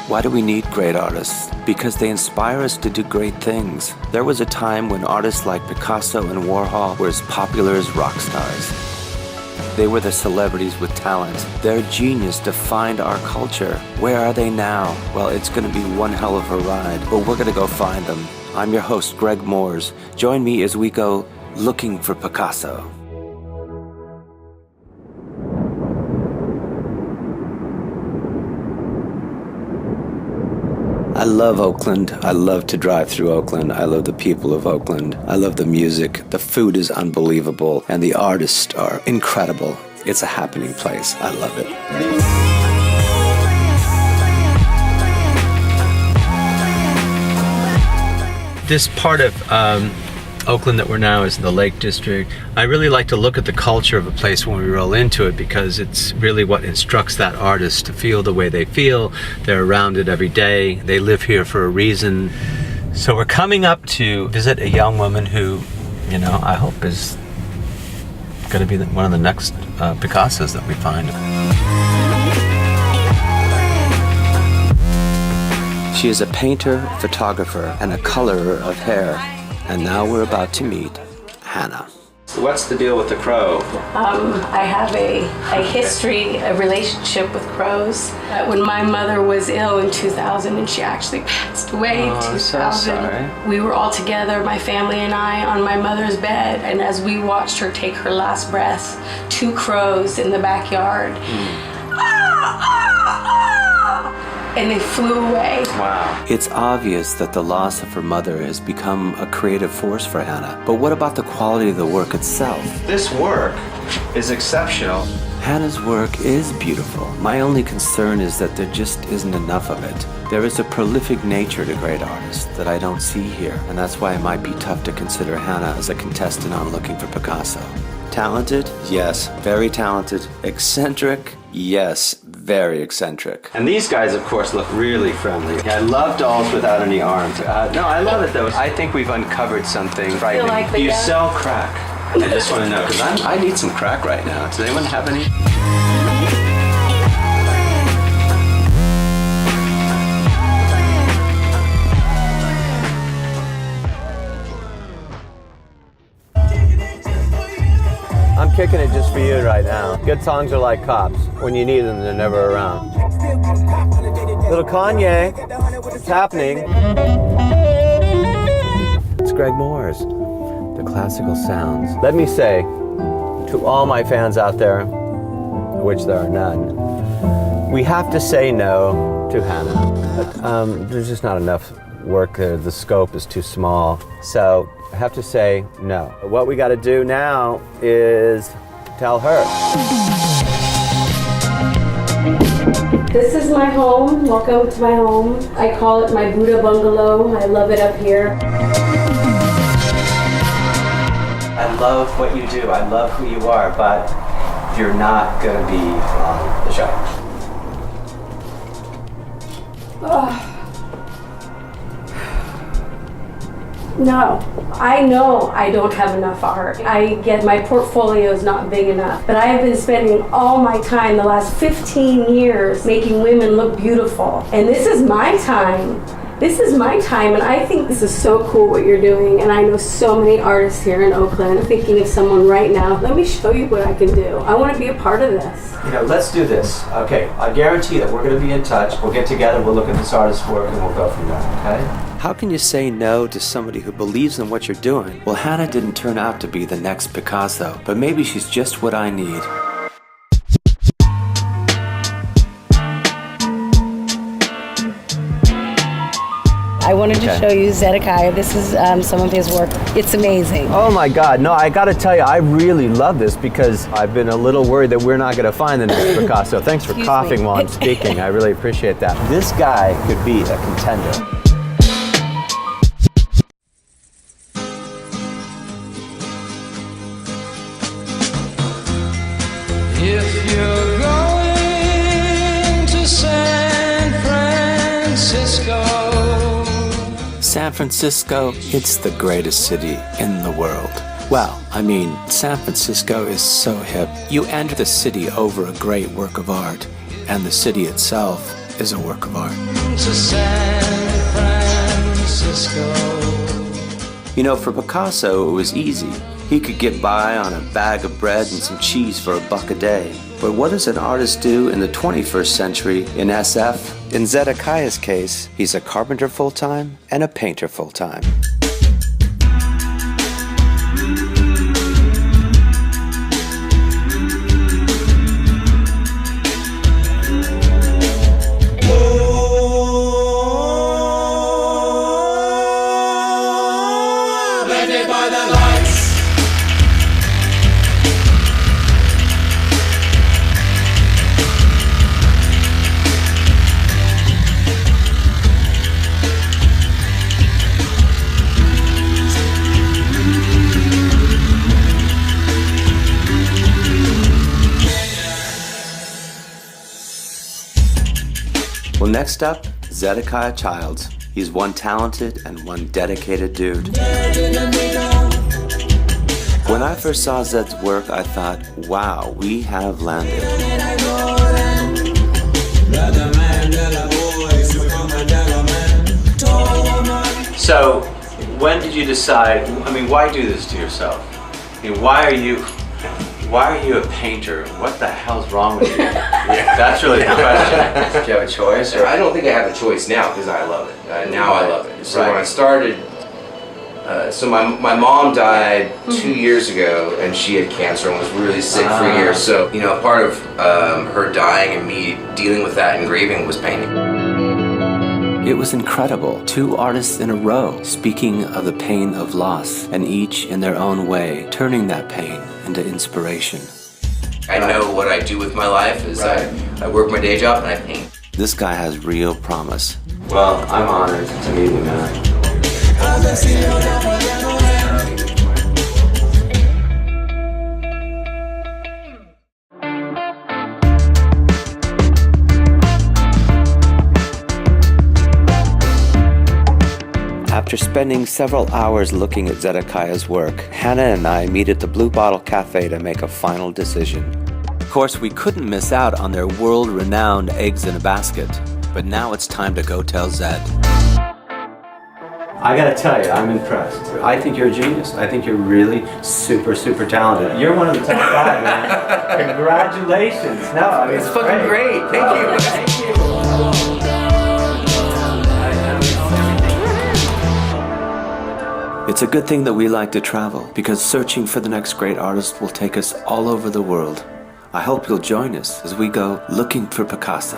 Why do we need great artists? Because they inspire us to do great things. There was a time when artists like Picasso and Warhol were as popular as rock stars. They were the celebrities with talent. Their genius defined our culture. Where are they now? Well, it's going to be one hell of a ride, but we're going to go find them. I'm your host, Greg Moores. Join me as we go looking for Picasso. I love Oakland. I love to drive through Oakland. I love the people of Oakland. I love the music. The food is unbelievable, and the artists are incredible. It's a happening place. I love it. This part of Oakland that we're now is the Lake District. I really like to look at the culture of a place when we roll into it because it's really what instructs that artist to feel the way they feel. They're around it every day. They live here for a reason. So we're coming up to visit a young woman who, you know, I hope is going to be one of the next Picassos that we find. She is a painter, photographer, and a colorer of hair. And now we're about to meet Hannah. What's the deal with the crow? I have a history, a relationship with crows. When my mother was ill in 2000 and she actually passed away in 2000, so sorry. We were all together, my family and I, on my mother's bed. And as we watched her take her last breath, 2 crows in the backyard. And they flew away. Wow. It's obvious that the loss of her mother has become a creative force for Hannah. But what about the quality of the work itself? This work is exceptional. Hannah's work is beautiful. My only concern is that there just isn't enough of it. There is a prolific nature to great artists that I don't see here, and that's why it might be tough to consider Hannah as a contestant on Looking for Picasso. Talented? Yes, very talented. Eccentric? Yes, very eccentric. And these guys, of course, look really friendly. I love dolls without any arms. No, I love it though. I think we've uncovered something frightening. Like you sell crack. I just want to know, because I need some crack right now. Does anyone have any? I'm kicking it just for you right now. Good songs are like cops. When you need them, they're never around. Little Kanye, it's happening. It's Greg Moores, the classical sounds. Let me say to all my fans out there, which there are none, we have to say no to Hannah. But, there's just not enough work there. The scope is too small. So I have to say no. What we got to do now is tell her. This is my home. Welcome to my home. I call it my Buddha bungalow. I love it up here. I love what you do. I love who you are, but you're not going to be on the show. No, I know I don't have enough art. I get my portfolio is not big enough, but I have been spending all my time the last 15 years making women look beautiful. And this is my time. This is my time, and I think this is so cool what you're doing. And I know so many artists here in Oakland. I'm thinking of someone right now. Let me show you what I can do. I want to be a part of this. You know, let's do this. Okay, I guarantee that we're going to be in touch. We'll get together, we'll look at this artist's work, and we'll go from there, okay? How can you say no to somebody who believes in what you're doing? Well, Hannah didn't turn out to be the next Picasso, but maybe she's just what I need. I wanted to show you Zedekiah. This is some of his work. It's amazing. Oh my God, no, I gotta tell you, I really love this because I've been a little worried that we're not gonna find the next Picasso. Thanks for coughing while I'm speaking. I really appreciate that. This guy could be a contender. If you're going to San Francisco. San Francisco, it's the greatest city in the world. Well, I mean, San Francisco is so hip. You enter the city over a great work of art, and the city itself is a work of art. To San Francisco. You know, for Picasso, it was easy. He could get by on a bag of bread and some cheese for $1 a day. But what does an artist do in the 21st century in SF? In Zedekiah's case, he's a carpenter full-time and a painter full-time. Well, next up, Zedekiah Childs. He's one talented and one dedicated dude. When I first saw Zed's work, I thought, wow, we have landed. So, when did you decide, why do this to yourself? Why are you a painter? What the hell's wrong with you? That's really the question. Do you have a choice? Or? I don't think I have a choice now because I love it. Now I love it. So when I started, so my mom died 2 years ago, and she had cancer and was really sick for years. So part of her dying and me dealing with that and grieving was painting. It was incredible. 2 artists in a row speaking of the pain of loss, and each in their own way turning that pain into inspiration. I know what I do with my life is I work my day job and I paint. This guy has real promise. Well, I'm honored to meet you, man. After spending several hours looking at Zedekiah's work, Hannah and I meet at the Blue Bottle Cafe to make a final decision. Of course, we couldn't miss out on their world-renowned eggs in a basket, but now it's time to go tell Zed. I gotta tell you, I'm impressed. I think you're a genius. I think you're really super, super talented. You're one of the top 5, man. Congratulations. No, It's fucking great. Thank you. Thank you. It's a good thing that we like to travel, because searching for the next great artist will take us all over the world. I hope you'll join us as we go looking for Picasso.